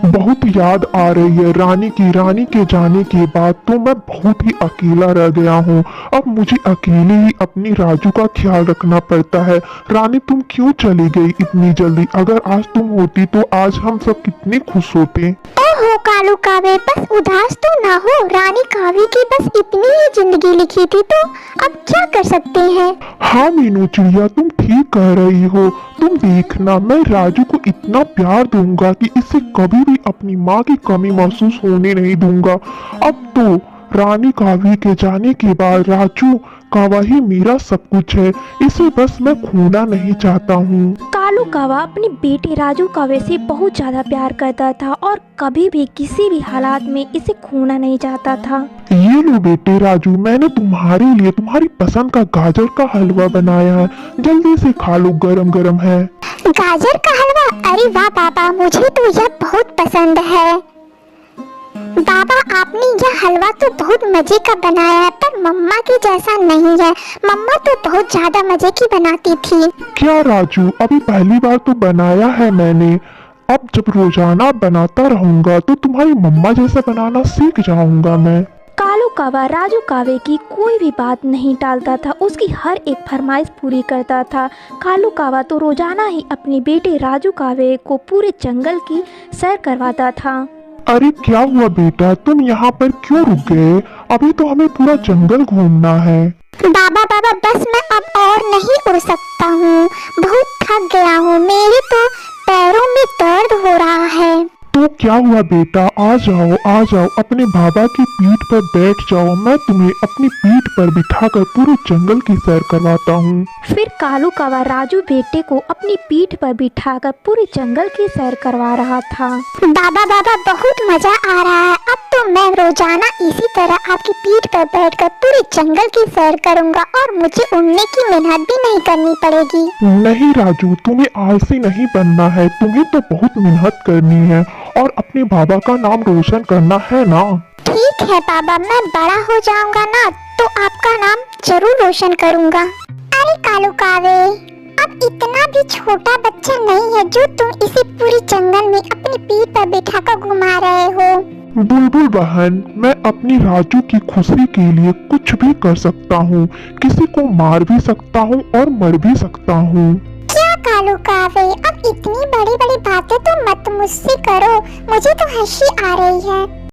बहुत याद आ रही है रानी की। रानी के जाने के बाद तो मैं बहुत ही अकेला रह गया हूँ। अब मुझे अकेले ही अपनी राजू का ख्याल रखना पड़ता है। रानी तुम क्यों चली गई इतनी जल्दी? अगर आज तुम होती तो आज हम सब कितने खुश होते। ओहो कालू कावे, बस उदास तो ना हो। रानी कावे की बस इतनी ही जिंदगी लिखी थी, तो अब क्या कर सकते हैं। हाँ मीनू चिड़िया, तुम ठीक कह रही हो। तुम देखना, मैं राजू को इतना प्यार दूंगा कि इसे कभी भी अपनी माँ की कमी महसूस होने नहीं दूंगा। अब तो रानी कावी के जाने के बाद राजू कावा ही मेरा सब कुछ है। इसे बस मैं खोना नहीं चाहता हूँ। कालू कावा अपने बेटे राजू कावे से बहुत ज्यादा प्यार करता था और कभी भी किसी भी हालात में इसे खोना नहीं चाहता था। ये लो बेटे राजू, मैंने तुम्हारे लिए तुम्हारी पसंद का गाजर का हलवा बनाया है। जल्दी से खा लो, गरम गरम है। गाजर का हलवा? अरे वाह पापा, मुझे तो यह बहुत पसंद है। बाबा आपने यह हलवा तो बहुत मजे का बनाया है, पर मम्मा के जैसा नहीं है। मम्मा तो बहुत ज्यादा मजे की बनाती थी। क्या राजू, अभी पहली बार तो बनाया है मैंने। अब जब रोजाना बनाता रहूंगा तो तुम्हारी मम्मा जैसा बनाना सीख जाऊंगा मैं। कालू कावा राजू कावे की कोई भी बात नहीं टालता था, उसकी हर एक फरमाइश पूरी करता था। कालू कावा तो रोजाना ही अपने बेटे राजू कावे को पूरे जंगल की सैर करवाता था। अरे क्या हुआ बेटा, तुम यहाँ पर क्यों रुक गए? अभी तो हमें पूरा जंगल घूमना है। बाबा बाबा, बस मैं अब और नहीं उड़ सकता हूँ, बहुत थक गया हूँ। मेरे तो पैरों में दर्द हो रहा है। तो क्या हुआ बेटा, आ जाओ, अपने बाबा की पीठ पर बैठ जाओ। मैं तुम्हें अपनी पीठ पर बिठाकर पूरे जंगल की सैर करवाता हूँ। फिर कालू कावा राजू बेटे को अपनी पीठ पर बिठाकर पूरे जंगल की सैर करवा रहा था। बाबा बाबा, बहुत मजा आ रहा है। अब तो मैं रोजाना इसी तरह आपकी पीठ पर बैठकर पूरे जंगल की सैर करूंगा और मुझे उड़ने की मेहनत भी नहीं करनी पड़ेगी। नहीं राजू, तुम्हें आलसी नहीं बनना है। तुम्हें तो बहुत मेहनत करनी है और अपने बाबा का नाम रोशन करना है ना। ठीक है बाबा, मैं बड़ा हो जाऊंगा ना तो आपका नाम जरूर रोशन करूंगा। अरे कालू कावे, अब इतना भी छोटा बच्चा नहीं है जो तुम इसे पूरी जंगल में अपनी पीठ पर बिठाकर घुमा रहे हो। बुलबुल बहन, मैं अपनी राजू की खुशी के लिए कुछ भी कर सकता हूँ। किसी को मार भी सकता हूँ और मर भी सकता हूँ। क्या कालू कावे, अब इतनी बड़ी बड़ी बातें तो मत मुझसे करो, मुझे तो हंसी आ रही है।